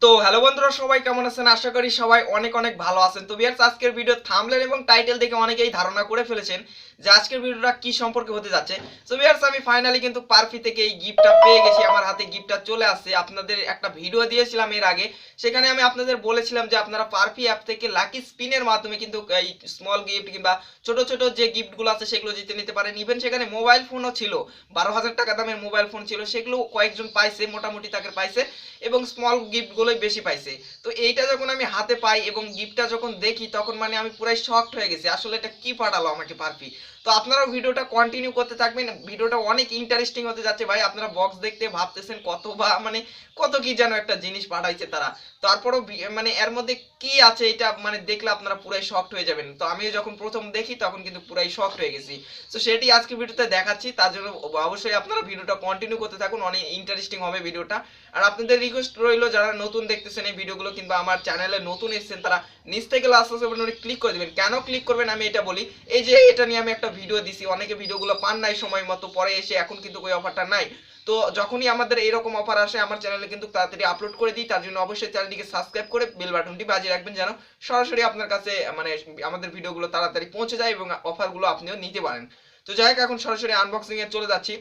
তো হ্যালো বন্ধুরা, সবাই কেমন আছেন? আশা করি সবাই অনেক অনেক ভালো আছেন। তো ভিউয়ার্স, আজকের ভিডিও থাম্বনেল এবং টাইটেল দেখে অনেকেই ধারণা করে ফেলেছেন যে আজকের ভিডিওটা কি সম্পর্কে হতে যাচ্ছে। সো ভিউয়ার্স, আমি ফাইনালি কিন্তু পারফি থেকে এই গিফটটা পেয়ে গেছি। আমার হাতে গিফটটা চলে আসছে। আপনাদের একটা ভিডিও দিয়েছিলাম এর আগে, সেখানে আমি আপনাদের বলেছিলাম যে আপনারা পারফি অ্যাপ থেকে লাকি স্পিনের মাধ্যমে কিন্তু এই স্মল গিফট কিংবা ছোট ছোট যে গিফটগুলো আছে সেগুলো জিতে নিতে পারেন। ইভেন সেখানে মোবাইল ফোনও ছিল, 12,000 টাকা দামের মোবাইল ফোন ছিল, সেগুলো কয়েকজন পাইছে, মোটামুটি তাকে পাইছে এবং স্মল গিফটগুলোই বেশি পাইছে। তো এইটা যখন আমি হাতে পাই এবং গিফটটা যখন দেখি তখন মানে আমি পুরাই শকড হয়ে গেছি, আসলে এটা কি পাঠালো আমাকে পারফি। তো আপনারাও ভিডিওটা কন্টিনিউ করতে থাকবেন, ভিডিওটা অনেক ইন্টারেস্টিং হতে যাচ্ছে ভাই। আপনারা বক্স দেখতে ভাবতেছেন কত বা মানে কত কি যেন একটা জিনিস পাঠাইছে তারা। তারপরও মানে এর মধ্যে কি আছে এটা মানে দেখলে আপনারা পুরাই শকড হয়ে যাবেন। তো আমিও যখন প্রথম দেখি তখন কিন্তু পুরাই শকড হয়ে গেছি। তো সেটি আজকে ভিডিওতে দেখাচ্ছি, তার জন্য অবশ্যই আপনারা ভিডিওটা কন্টিনিউ করতে থাকুন, অনেক ইন্টারেস্টিং হবে ভিডিওটা। আর আপনাদের রিকোয়েস্ট রইল, যারা নতুন দেখতেছেন এই ভিডিওগুলো কিংবা আমার চ্যানেলে নতুন এসেছেন, তারা নিচ থেকে লাস্ট পর্যন্ত ক্লিক করে দিবেন। কেন ক্লিক করবেন আমি এটা বলি। এই যে এটা নিয়ে আমি একটা ভিডিও দিছি, অনেকে ভিডিওগুলো পান নাই সময় মতো, পরে এসে এখন কিন্তু ওই অফারটা নাই। তো যখনই আমাদের এরকম অফার আসে আমার চ্যানেলে কিন্তু তাড়াতাড়ি আপলোড করে দিই। তার জন্য অবশ্যই চ্যানেলটিকে সাবস্ক্রাইব করে বেল বাটনটি বাজিয়ে রাখবেন, যেন সরাসরি আপনার কাছে মানে আমাদের ভিডিওগুলো তাড়াতাড়ি পৌঁছে যায় এবং অফারগুলো আপনিও নিতে পারেন। তো যাই হোক, এখন সরাসরি আনবক্সিং এ চলে যাচ্ছি।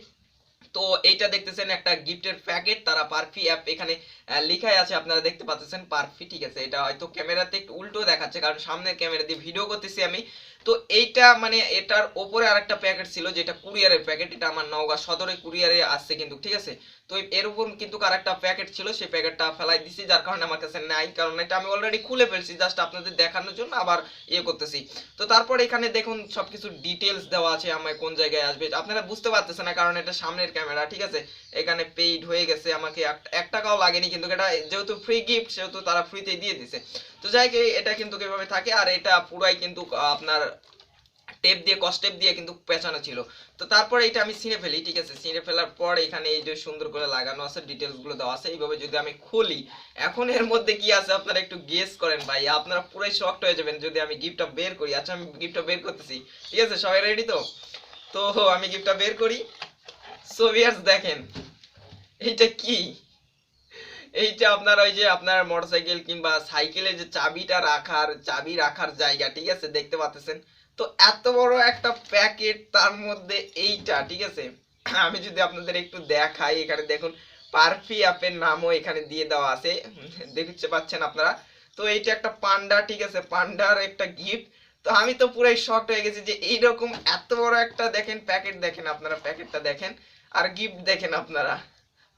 তো এইটা দেখতেছেন একটা গিফটের প্যাকেট, তারা পারফি অ্যাপ এখানে লেখাই আছে, আপনারা দেখতে পাচ্ছেন পারফি, ঠিক আছে। এটা হয়তো ক্যামেরাতে একটু উল্টো দেখাচ্ছে কারণ সামনের ক্যামেরা দিয়ে ভিডিও করতেছি আমি। তো এইটা মানে এটার ওপরে আরেকটা প্যাকেট ছিল যেটা কুরিয়ারের প্যাকেট, এটা আমার নওগাঁ সদরে কুরিয়ারে আসছে কিন্তু, ঠিক আছে। তো এর উপর কিন্তু আরেকটা প্যাকেট ছিল, সেই প্যাকেটটা ফেলাই দিছি, যার কারণে আমার কাছে নাই, কারণ এটা আমি অলরেডি খুলে ফেলছি, জাস্ট আপনাদের দেখানোর জন্য আবার ইয়ে করতেছি। তো তারপর এখানে দেখুন সবকিছু ডিটেলস দেওয়া আছে, আমায় কোন জায়গায় আসবে আপনারা বুঝতে পারতেছেন না কারণ এটা সামনের ক্যামেরা, ঠিক আছে। এখানে পেইড হয়ে গেছে, আমাকে 1 টাকাও লাগেনি, কিন্তু এটা যেহেতু ফ্রি গিফট সেহেতু তারা ফ্রিতে দিয়ে দিছে। তো যাই হোক, এটা কিন্তু কিভাবে থাকে, আর এটা পুরাই কিন্তু আপনার টেপ দিয়ে কস্টেপ দিয়ে কিন্তু পেঁচানো ছিল। তো তারপরে এটা আমি ছিঁড়ে ফেলি, ঠিক আছে। ছিঁড়ে ফেলার পর এখানে এই যে সুন্দর করে লাগানো আছে, ডিটেলস গুলো দেওয়া আছে। এইভাবে যদি আমি খুলি, এখন এর মধ্যে কি আছে আপনারা একটু গেস করেন ভাই, আপনারা পুরাই শকড হয়ে যাবেন যদি আমি গিফটটা বের করি। আচ্ছা, আমি গিফটটা বের করতেছি, ঠিক আছে। সবাই রেডি তো? তো আমি গিফটটা বের করি। সো ভিউয়ার্স, দেখেন এইটা কি। এইটা আপনার ওই যে আপনার মোটরসাইকেল কিংবা সাইকেলে যে চাবি রাখার জায়গা, ঠিক আছে, দেখতে পাচ্ছেন। তো এত বড় একটা প্যাকেট, তার মধ্যে এইটা, ঠিক আছে। আমি যদি আপনাদের একটু দেখাই, এখানে দেখুন পারফি অ্যাপের নামও এখানে দিয়ে দেওয়া আছে, দেখতে পাচ্ছেন আপনারা। তো এইটা একটা পান্ডা, ঠিক আছে, পান্ডার একটা গিফট। তো আমি তো পুরাই শকড হয়ে গেছি যে এইরকম এত বড় একটা দেখেন প্যাকেট, দেখেন আপনারা প্যাকেটটা দেখেন আর গিফট দেখেন আপনারা।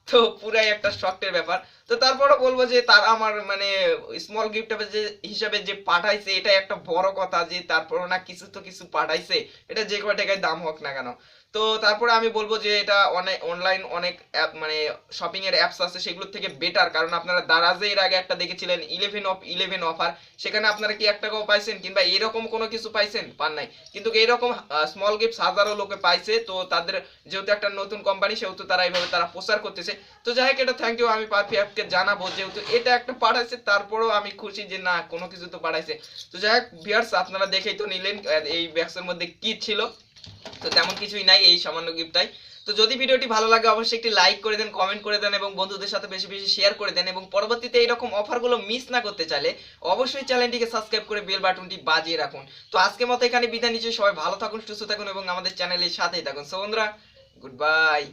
তো পুরাই একটা শকের ব্যাপার। তো তারপরে বলবো যে তার আমার মানে স্মল গিফট হিসাবে যে পাঠাইছে, এটা একটা বড় কথা, যে তারপরে না কিছু তো কিছু পাঠাইছে, এটা যে কয় টাকায় দাম হোক না কেন। তো তারপরে আমি বলবো যে এটা অনেক অনলাইন অনেক অ্যাপ মানে শপিং এর অ্যাপস আছে, সেগুলোর থেকে বেটার। কারণ আপনারা দারাজে এর আগে একটা দেখেছিলেন 11 অফার, সেখানে আপনারা কি 1 টাকাও পাইছেন কিংবা এরকম কোনো কিছু পাইছেন? পান নাই। কিন্তু এইরকম স্মল গিফট হাজারো লোকে পাইছে। তো তাদের যেহেতু একটা নতুন কোম্পানি, সেহেতু তারা এইভাবে তারা প্রচার করতেছে। তো যাই হোক, এটা থ্যাংক ইউ, আমি পারফি অ্যাপকে জানাবো, যেহেতু এটা একটা পাঠাইছে তারপরেও আমি খুশি যে না কোনো কিছু তো পাঠাইছে। তো যাই হোক ভিউয়ার্স, আপনারা দেখেই তো নিলেন এই বক্সের মধ্যে কি ছিল। তো তেমন কিছুই নাই, এই সামান্য গিফটটাই। তো যদি ভিডিওটি ভালো লাগে অবশ্যই একটি লাইক করে দেন, কমেন্ট করে দেন এবং বন্ধুদের সাথে বেশি বেশি শেয়ার করে দেন। এবং পরবর্তীতে এইরকম অফারগুলো মিস না করতে চাইলে অবশ্যই চ্যানেলটিকে সাবস্ক্রাইব করে বেল বাটনটি বাজিয়ে রাখুন। তো আজকের মতো এখানে বিদায় নিচ্ছি, সবাই ভালো থাকুন, সুস্থ থাকুন এবং আমাদের চ্যানেলের সাথেই থাকুন। সো বন্ধুরা, গুড বাই।